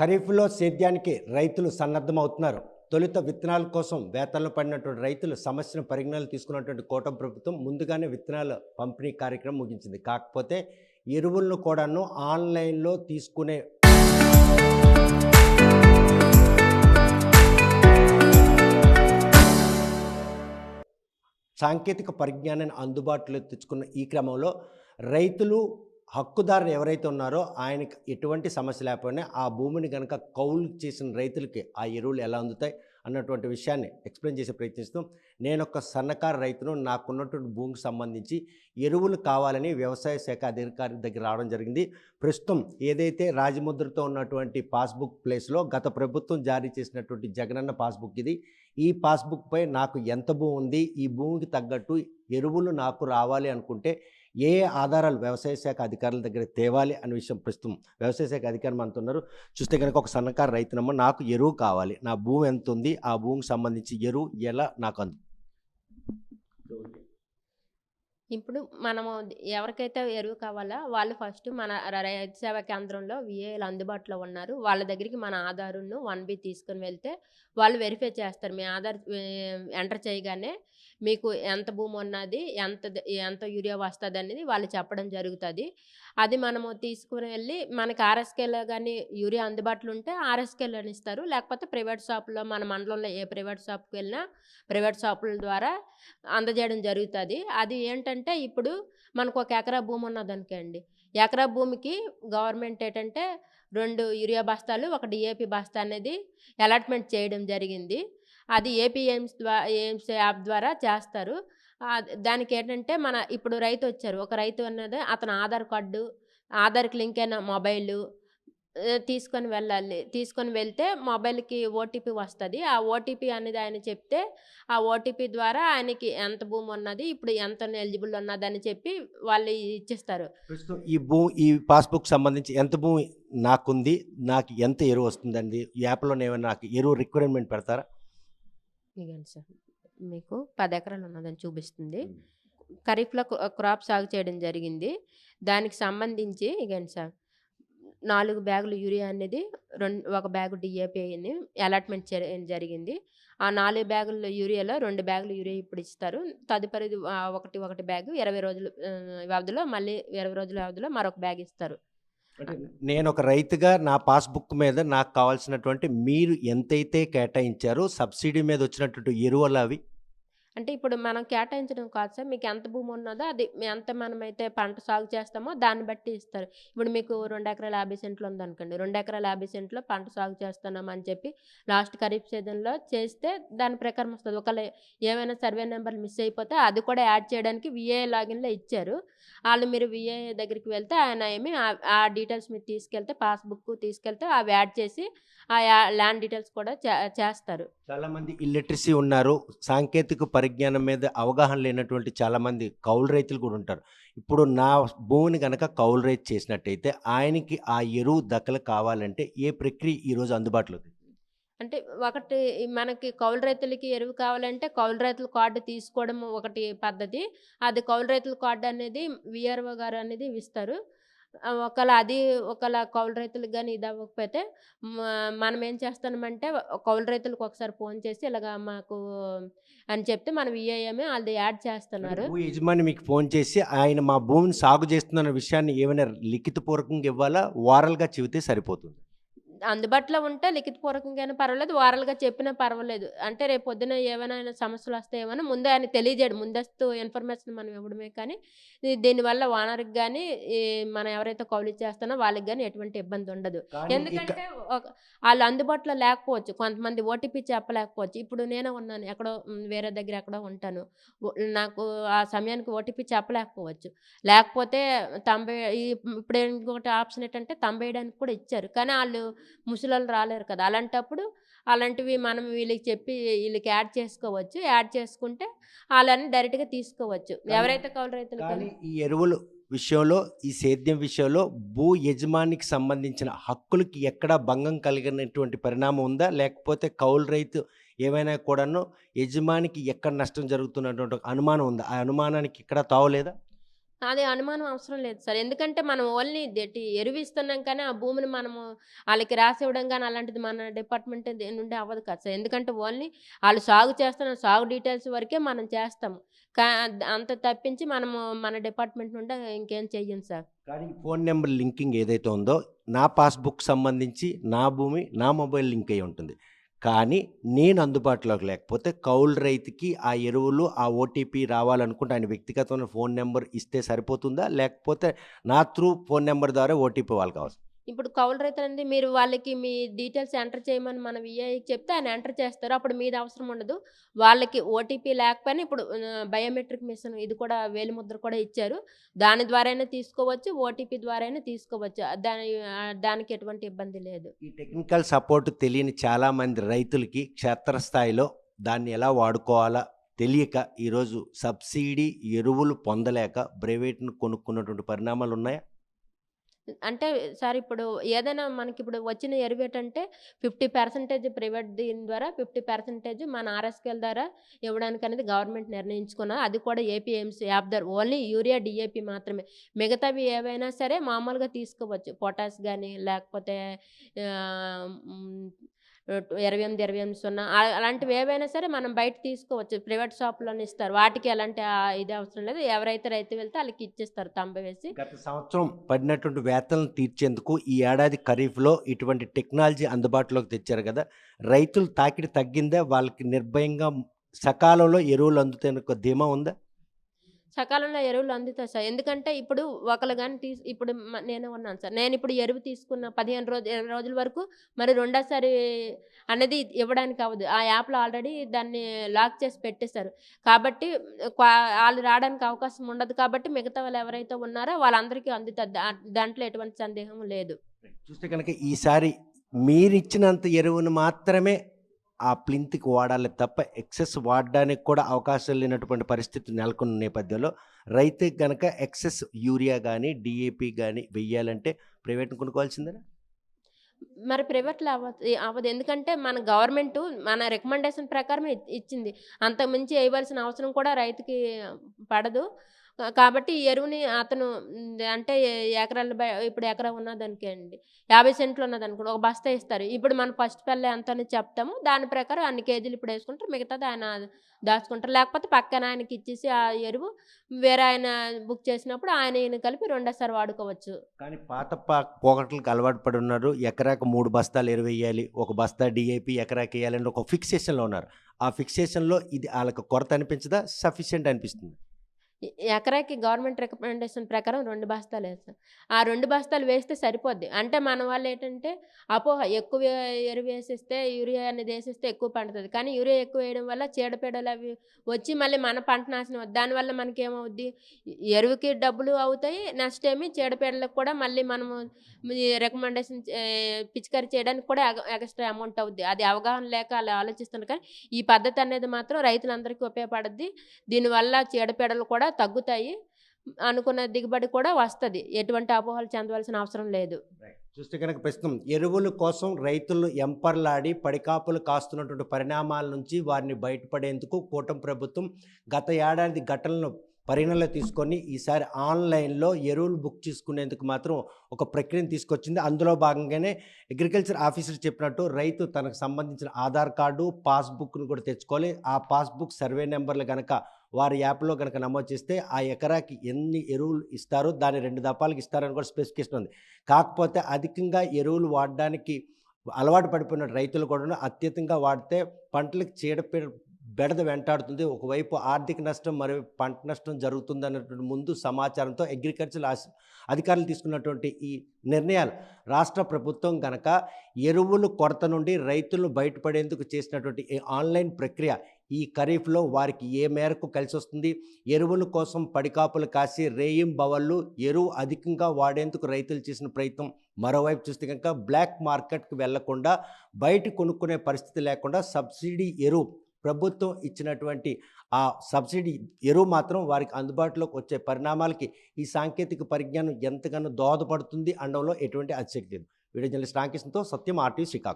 ఖరీఫ్‌లో సేద్యానికి రైతులు సన్నద్ధమవుతున్నారు. తొలుత విత్తనాల కోసం వేతనలు పడినటువంటి రైతులు సమస్యను పరిగణనలోకి తీసుకున్నటువంటి కూటమి ప్రభుత్వం ముందుగానే విత్తనాల పంపిణీ కార్యక్రమం ముగించింది. కాకపోతే ఎరువులను కూడాను ఆన్‌లైన్‌లో తీసుకునే సాంకేతిక పరిజ్ఞానాన్ని అందుబాటులోకి తెచ్చుకున్న ఈ క్రమంలో రైతులు హక్కుదారులు ఎవరైతే ఉన్నారో ఆయనకి ఎటువంటి సమస్య లేకపోయినా ఆ భూమిని గనక కౌలు చేసిన రైతులకి ఆ ఎరువులు ఎలా అందుతాయి అన్నటువంటి విషయాన్ని ఎక్స్ప్లెయిన్ చేసే ప్రయత్నిస్తూ నేనొక సన్నకారు రైతును నాకున్నటువంటి భూమికి సంబంధించి ఎరువులు కావాలని వ్యవసాయ శాఖ అధికారి దగ్గర రావడం జరిగింది. ప్రస్తుతం ఏదైతే రాజముద్రతో ఉన్నటువంటి పాస్బుక్ ప్లేస్లో గత ప్రభుత్వం జారీ చేసినటువంటి జగనన్న పాస్బుక్ ఇది. ఈ పాస్బుక్పై నాకు ఎంత భూమి ఉంది, ఈ భూమికి తగ్గట్టు ఎరువులు నాకు రావాలి అనుకుంటే ఏ ఆధారాలు వ్యవసాయ శాఖ అధికారుల దగ్గర తేవాలి అనే విషయం ప్రస్తుతం వ్యవసాయ శాఖ అధికారులు మనతో ఉన్నారు. చూస్తే కనుక ఒక సన్నకారు రైతునమ్మ, నాకు ఎరువు కావాలి, నా భూమి ఎంత ఉంది, ఆ భూమికి సంబంధించి ఎరువు ఎలా నాకు ఇప్పుడు మనము ఎవరికైతే ఎరువు కావాలో వాళ్ళు ఫస్ట్ మన రైతు సేవా కేంద్రంలో విఏలు అందుబాటులో ఉన్నారు. వాళ్ళ దగ్గరికి మన ఆధార్‌ను 1B తీసుకొని వెళ్తే వాళ్ళు వెరిఫై చేస్తారు. మీ ఆధార్ ఎంటర్ చేయగానే మీకు ఎంత భూమి ఉన్నది, ఎంత యూరియా వస్తదనేది వాళ్ళు చెప్పడం జరుగుతది. అది మనము తీసుకొని వెళ్ళి మనకి ఆర్ఎస్కేలో గానీ యూరియా అందుబాటులో ఉంటే ఆర్ఎస్కేలోని ఇస్తారు. లేకపోతే ప్రైవేట్ షాపులో మన మండలంలో ఏ ప్రైవేట్ షాప్‌కి వెళ్ళినా ప్రైవేట్ షాపుల ద్వారా అందజేయడం జరుగుతది. అది ఏంటంటే ఇప్పుడు మనకు ఒక ఎకరా భూమి ఉన్నదనుకోండి. ఎకరా భూమికి గవర్నమెంట్ ఏంటంటే 2 యూరియా బస్తాలు, 1 డీఏపీ బస్తా అనేది అలాట్‌మెంట్ చేయడం జరిగింది. అది ఏపీ ఎయిమ్స్ యాప్ ద్వారా చేస్తారు. దానికేంటంటే మన ఇప్పుడు రైతొచ్చారు. ఒక రైతు అన్నది అతని ఆధార్ కార్డు, ఆధార్‌కి లింక్ అయిన మొబైలు తీసుకొని వెళ్ళాలి. తీసుకొని వెళ్తే మొబైల్‌కి ఓటీపీ వస్తది. ఆ ఓటీపీ అనేది ఆయన చెప్తే, ఆ ఓటీపీ ద్వారా ఆయనకి ఎంత భూమి ఉన్నది, ఇప్పుడు ఎంత ఎలిజిబుల్ ఉన్నదని చెప్పి వాళ్ళు ఇచ్చేస్తారు. ప్రస్తుతం ఈ పాస్బుక్ సంబంధించి ఎంత భూమి నాకుంది, నాకు ఎంత ఎరువు వస్తుందండి, ఈ యాప్‌లోనే ఏమైనా నాకు ఎరువు రిక్వైర్మెంట్ పెడతారా? ఇగోండి సార్, మీకు 10 ఎకరాలు ఉన్నదని చూపిస్తుంది. ఖరీఫ్‌లో క్రాప్ సాగు చేయడం జరిగింది. దానికి సంబంధించి ఇగోండి సార్, 4 బ్యాగులు యూరియా అనేది, ఒక బ్యాగు డీఏపీ అని అలాట్‌మెంట్ జరిగింది. ఆ 4 బ్యాగుల యూరియాలో 2 బ్యాగులు యూరియా ఇప్పుడు ఇస్తారు. తదుపరిది ఒకటి బ్యాగు 20 రోజులు వ్యవధిలో, మళ్ళీ 20 రోజుల వ్యవధిలో మరొక బ్యాగ్ ఇస్తారు. అంటే నేనొక రైతుగా నా పాస్‌బుక్ మీద నాకు కావాల్సినటువంటి మీరు ఎంతైతే కేటాయించారో సబ్సిడీ మీద వచ్చినటువంటి ఎరువులవి అంటే ఇప్పుడు మనం కేటాయించడం కాదు సార్. మీకు ఎంత భూమి ఉన్నదో అది ఎంత మనమైతే పంట సాగు చేస్తామో దాన్ని బట్టి ఇస్తారు. ఇప్పుడు మీకు 2 ఎకరాల 50 సెంట్లు ఉందనుకోండి. 2 ఎకరాల 50 సెంట్లో పంట సాగు చేస్తున్నామని చెప్పి లాస్ట్ ఖరీఫ్ సీజన్‌లో చేస్తే దాని ప్రకారం వస్తది. ఒకవేళ ఏమైనా సర్వే నెంబర్‌లు మిస్ అయిపోతే అది కూడా యాడ్ చేయడానికి విఏ లాగిన్‌లో ఇచ్చారు. మీరు విఏ దగ్గరికి వెళ్తే ఆయన ఆ డీటెయిల్స్ మీరు తీసుకెళ్తే, పాస్‌బుక్ తీసుకెళ్తే అవి యాడ్ చేసి ల్యాండ్ డీటెయిల్స్ కూడా చేస్తారు. చాలామంది ఇల్లిటరసీ ఉన్నారు. సాంకేతిక పరిజ్ఞానం మీద అవగాహన లేనటువంటి చాలామంది కౌలు రైతులు కూడా ఉంటారు. ఇప్పుడు నా భూమిని గనక కౌలు రైతు చేసినట్టయితే ఆయనకి ఆ ఎరువు దక్కలు కావాలంటే ఏ ప్రక్రియ ఈరోజు అందుబాటులో ఉంది? అంటే ఒకటి, మనకి కౌలు రైతులకి ఎరువు కావాలంటే కౌలు రైతుల కార్డు తీసుకోవడం ఒకటి పద్ధతి. అది కౌలు రైతుల కార్డు అనేది వీఆర్ఓ గారు అనేది ఇస్తారు. ఒకవేళ కౌలు రైతులకు గానీ ఇది అవ్వకపోతే మనం ఏం చేస్తున్నామంటే కౌలు రైతులకు ఒకసారి ఫోన్ చేసి ఇలాగ మాకు అని చెప్తే మన విఏఎం అది యాడ్ చేస్తున్నారు. భూ యజమాని మీకు ఫోన్ చేసి ఆయన మా భూమిని సాగు చేస్తున్న విషయాన్ని ఏమైనా లిఖితపూర్వకంగా ఇవ్వాలా? ఓరల్‌గా చెబితే సరిపోతుంది? అందుబాటులో ఉంటే లిఖితపూర్వకంగానే పర్వాలేదు, ఓరల్‌గా చెప్పినా పర్వాలేదు. అంటే రేపు పొద్దున ఏమైనా సమస్యలు వస్తాయేమోని ముందే ఆయన తెలియజేయడం, ముందస్తు ఇన్ఫర్మేషన్ మనం ఇవ్వడమే కానీ దీనివల్ల ఓనర్‌కి గానీ, మనం ఎవరైతే కౌలు ఇచ్చేస్తానో వాళ్ళకి గానీ ఎటువంటి ఇబ్బంది ఉండదు. కానీ ఎందుకంటే ఆళ్ళు అందుబాటులో లేకపోవచ్చు. కొంతమంది ఓటీపీ చెప్పలేకపోవచ్చు. ఇప్పుడు నేనే ఉన్నాను ఎక్కడో, వేరే దగ్గర ఎక్కడో ఉంటాను. నాకు ఆ సమయానికి ఓటీపీ చెప్పలేకపోవచ్చు. లేకపోతే ఇప్పుడు ఇంకొకటి ఆప్షన్ ఏంటంటే తంబేయడానికి కూడా ఇచ్చారు. కానీ ఆళ్ళు ముసలోళ్ళు రాలేరు కదా! అలాంటప్పుడు అలాంటివి మనం వీళ్ళకి చెప్పి వీళ్ళకి యాడ్ చేసుకోవచ్చు. యాడ్ చేసుకుంటే ఆళ్ళని డైరెక్ట్‌గా తీసుకోవచ్చు. ఎవరైతే కౌలు రైతులు కానీ ఈ ఎరువులు విషయంలో, ఈ సేద్యం విషయంలో భూ యజమానికి సంబంధించిన హక్కులకి ఎక్కడా భంగం కలిగినటువంటి పరిణామం ఉందా? లేకపోతే కౌలు రైతు ఏమైనా కూడాను యజమానికి ఎక్కడ నష్టం జరుగుతున్నటువంటి ఒక అనుమానం ఉందా? ఆ అనుమానానికి ఎక్కడా తావులేదా? అది అనుమానం అవసరం లేదు సార్. ఎందుకంటే మనం ఓన్లీ ఎరువిస్తున్నాం కానీ, ఆ భూమిని మనము ఆళ్ళకి రాసివ్వడం గాని అలాంటిది మన డిపార్ట్‌మెంట్ నుండి అవ్వదు కదా సార్. ఎందుకంటే ఓన్లీ ఆళ్ళు సాగు చేస్తున్న సాగు డీటెయిల్స్ వరకే మనం చేస్తాము. కా అంత తప్పించి మనము మన డిపార్ట్‌మెంట్ నుండి ఇంకేం చెయ్యం సార్. కానీ ఫోన్ నెంబర్ లింకింగ్ ఏదైతే ఉందో, నా పాస్‌బుక్ సంబంధించి నా భూమి నా మొబైల్ లింక్ అయ్యి ఉంటుంది. కానీ నేను అందుబాటులోకి లేకపోతే కౌలు రైతుకి ఆ ఎరువులు, ఆ ఓటీపీ రావాలనుకుంటే ఆయన వ్యక్తిగతమైన ఫోన్ నంబర్ ఇస్తే సరిపోతుందా? లేకపోతే నా త్రూ ఫోన్ నంబర్ ద్వారా ఓటీపీ వాళ్ళకి అవసరం? ఇప్పుడు కౌలు రైతులండి మీరు వాళ్ళకి మీ డీటెయిల్స్ ఎంటర్ చేయమని మన వీఐకి చెప్తే ఆయన ఎంటర్ చేస్తారు. అప్పుడు మీది అవసరం ఉండదు. వాళ్ళకి ఓటీపీ లేకపోయినా ఇప్పుడు బయోమెట్రిక్ మిషన్ ఇది కూడా వేలిముద్ర కూడా ఇచ్చారు. దాని ద్వారా అయినా తీసుకోవచ్చు. ఓటీపీ ద్వారా అయినా తీసుకోవచ్చు. దానికి ఎటువంటి ఇబ్బంది లేదు. ఈ టెక్నికల్ సపోర్ట్ తెలియని చాలామంది రైతులకి క్షేత్రస్థాయిలో దాన్ని ఎలా వాడుకోవాలా తెలియక ఈరోజు సబ్సిడీ ఎరువులు పొందలేక ప్రైవేట్‌ని కొనుక్కున్నటువంటి పరిణామాలున్నాయా? అంటే సార్ ఇప్పుడు ఏదైనా మనకిప్పుడు వచ్చిన ఎరువేటంటే 50% ప్రైవేట్ దీని ద్వారా 50% మన ఆర్ఎస్కేల ద్వారా ఇవ్వడానికనేది గవర్నమెంట్ నిర్ణయించుకున్నది. అది కూడా ఏపీఎంసీ యాప్ ద్వారా ఓన్లీ యూరియా, డీఏపీ మాత్రమే. మిగతావి ఏవైనా సరే మామూలుగా తీసుకోవచ్చు. పొటాష్ గాని లేకపోతే ఆహ్, హ్మ్. 28, 28, 0 అలాంటివి ఏవైనా సరే మనం బయట తీసుకోవచ్చు. ప్రైవేట్ షాప్‌లోనే ఇస్తారు. వాటికి ఎలాంటి ఇది అవసరం లేదు. ఎవరైతే రైతు వెళ్తే ఆళ్ళకి ఇచ్చేస్తారు తంబ వేసి. గత సంవత్సరం పడినటువంటి వేతనలు తీర్చేందుకు ఈ ఏడాది ఖరీఫ్‌లో ఇటువంటి టెక్నాలజీ అందుబాటులోకి తెచ్చారు గదా! రైతుల తాకిడి తగ్గిందా? వాళ్ళకి నిర్భయంగా సకాలంలో ఎరువులు అందుతాయని ఒక ధీమా ఉందా? సకాలంలో ఎరువులు అందుతాయి సార్. ఎందుకంటే ఇప్పుడు ఒకళ్ళు గాని ఇప్పుడు నేనే ఉన్నాను సార్. నేనిప్పుడు ఎరువు తీసుకున్న 15 20 రోజుల వరకు మరి రెండోసారి అనేది ఇవ్వడానికి అవ్వదు. ఆ యాప్‌లో ఆల్రెడీ దాన్ని లాక్ చేసి పెట్టేశారు. కాబట్టి ఆళ్ళు రాడానికి అవకాశం ఉండదు కాబట్టి మిగతా వాళ్ళు ఎవరైతే ఉన్నారో వాళ్ళందరికీ అందుతది. దాంట్లో ఎటువంటి సందేహం లేదు. చూస్తే గనక ఈసారి మీరిచ్చినంత ఎరువును మాత్రమే ఆ ప్లింత్‌కి వాడాలి తప్ప ఎక్సెస్ వాడడానికి కూడా అవకాశం లేనటువంటి పరిస్థితి నెలకొన్న నేపథ్యంలో రైతుకి గనక ఎక్సెస్ యూరియా గానీ, డీఏపీ గానీ వెయ్యాలంటే ప్రైవేట్‌ని కొనుక్కోవాల్సిందేనా? మరి ప్రైవేట్‌లో అవ్వదు. ఎందుకంటే మన గవర్నమెంటు మన రికమెండేషన్ ప్రకారమే ఇచ్చింది. అంతకు మించి ఎయవలసిన అవసరం కూడా రైతుకి పడదు. కాబట్టి ఈ ఎరువుని అతను అంటే ఎకరాలు ఇప్పుడు ఎకరా ఉన్నదానికే అండి. 50 సెంట్లు ఉన్నదనుకోండి ఒక బస్తా ఇస్తారు. ఇప్పుడు మనం ఫస్ట్ పల్లె ఎంతని చెప్తాము. దాని ప్రకారం అన్ని కేజీలు ఇప్పుడు యేసుకుంటారు. మిగతాది ఆయన దాచుకుంటారు. లేకపోతే పక్కన ఆయనకి ఇచ్చేసి ఆ ఎరువు వేరే ఆయన బుక్ చేసినప్పుడు ఆయన ఈయన కలిపి రెండోసారి వాడుకోవచ్చు. కానీ పాత పోకట్లకి అలవాటు పడి ఉన్నారు. ఎకరాకు 3 బస్తాలు ఎరువెయ్యాలి. ఒక బస్తా డీఏపీ ఎకరాకెయ్యాలని ఒక ఫిక్సేషన్‌లో ఉన్నారు. ఆ ఫిక్సేషన్‌లో ఇది ఆళ్ళకి కొరత అనిపించదా? సఫిషియెంట్ అనిపిస్తుందా? ఎకరాకి గవర్నమెంట్ రికమెండేషన్ ప్రకారం 2 బస్తాలేస్తాం. ఆ 2 బస్తాలు వేస్తే సరిపోద్ది. అంటే మన వాళ్ళేంటంటే అపోహ ఎక్కువ ఎరువేసేస్తే యూరియా అనేది ఏసేస్తే ఎక్కువ పండుతది. కానీ యూరియా ఎక్కువ వేయడం వల్ల చీడపీడలవి వచ్చి మళ్ళీ మన పంట నాశనం అవుద్ది. దానివల్ల మనకేమవుద్ది ఎరువుకి డబ్బులు అవుతాయి. నెక్స్ట్ ఏమి చీడపీడలకు కూడా మళ్ళీ మనము ఈ రికమెండేషన్ పిచికారీ చేయడానికి కూడా ఎగస్ట్రా అమౌంట్ అవుద్ది. అది అవగాహన లేక అలా ఆలోచిస్తున్నారు. కానీ ఈ పద్ధతి అనేది మాత్రం రైతులందరికీ ఉపయోగపడుద్ది. దీనివల్ల చీడపీడలు కూడా తగ్గుతాయి. అనుకున్న దిగుబడి కూడా వస్తది. ఎటువంటి అపోహలు చెందవలసిన అవసరం లేదు. చూస్తే గనక ప్రస్తుతం ఎరువుల కోసం రైతులు ఎంపర్లాడి పడికాపులు కాస్తున్నటువంటి పరిణామాల నుంచి వారిని బయటపడేందుకు కూటమి ప్రభుత్వం గత ఏడాది ఘటనలను పరిగణనలో తీసుకొని ఈసారి ఆన్లైన్‌లో ఎరువులు బుక్ చేసుకునేందుకు మాత్రం ఒక ప్రక్రియను తీసుకొచ్చింది. అందులో భాగంగానే అగ్రికల్చర్ ఆఫీసర్ చెప్పినట్టు రైతు తనకు సంబంధించిన ఆధార్ కార్డు, పాస్‌బుక్‌ను కూడా తెచ్చుకోవాలి. ఆ పాస్‌బుక్ సర్వే నంబర్‌లు గనక వారి యాప్‌లో గనక నమోదు చేస్తే ఆ ఎకరాకి ఎన్ని ఎరువులు ఇస్తారో దాన్ని 2 దఫాలుగా ఇస్తారని కూడా స్పెసిఫికేషన్ ఉంది. కాకపోతే అధికంగా ఎరువులు వాడడానికి అలవాటు పడిపోయిన రైతులు కూడాను అత్యధికంగా వాడితే పంటలకు బెడద వెంటాడుతుంది. ఒకవైపు ఆర్థిక నష్టం, మరోవైపు పంట నష్టం జరుగుతుందన్నటువంటి ముందు సమాచారంతో అగ్రికల్చర్ అధికారులు తీసుకున్నటువంటి ఈ నిర్ణయాలు రాష్ట్ర ప్రభుత్వం గనక ఎరువులు కొరత నుండి రైతులను బయటపడేందుకు చేసినటువంటి ఈ ఆన్లైన్ ప్రక్రియ ఈ ఖరీఫ్‌లో వారికి ఏ మేరకు కలిసొస్తుంది? ఎరువుల కోసం పడికాపులు కాసి రేయింబవళ్ళు ఎరువు అధికంగా వాడేందుకు రైతులు చేసిన ప్రయత్నం మరోవైపు చూస్తే గనక బ్లాక్ మార్కెట్‌కి వెళ్లకుండా బయట కొనుక్కునే పరిస్థితి లేకుండా సబ్సిడీ ఎరువు ప్రభుత్వం ఇచ్చినటువంటి ఆ సబ్సిడీ ఎరువు మాత్రం వారికి అందుబాటులోకి వచ్చే పరిణామాలకి ఈ సాంకేతిక పరిజ్ఞానం ఎంతగానో దోహదపడుతుంది అనడంలో ఎటువంటి అతిశయోక్తి లేదు. వీడియో జర్నలిస్ట్ రామకృష్ణతో సత్యం, ఆర్టీవీ శ్రీకాకుళం.